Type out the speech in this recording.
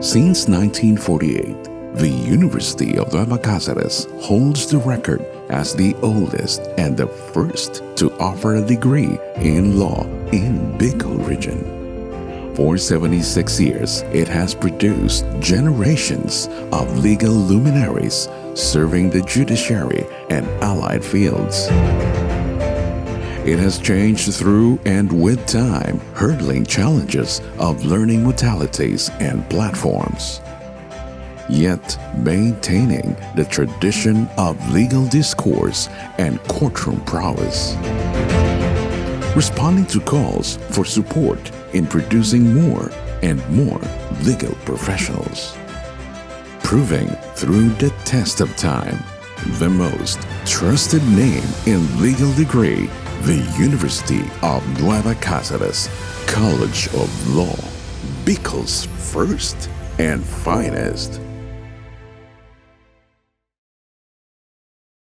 Since 1948, the University of Nueva Caceres holds the record as the oldest and the first to offer a degree in law in Bicol region. For 76 years, it has produced generations of legal luminaries serving the judiciary and allied fields. It has changed through and with time, hurdling challenges of learning modalities and platforms, yet maintaining the tradition of legal discourse and courtroom prowess. Responding to calls for support in producing more and more legal professionals. Proving through the test of time, the most trusted name in legal degree, the University of Nueva Caceres College of Law, Bicol's first and finest.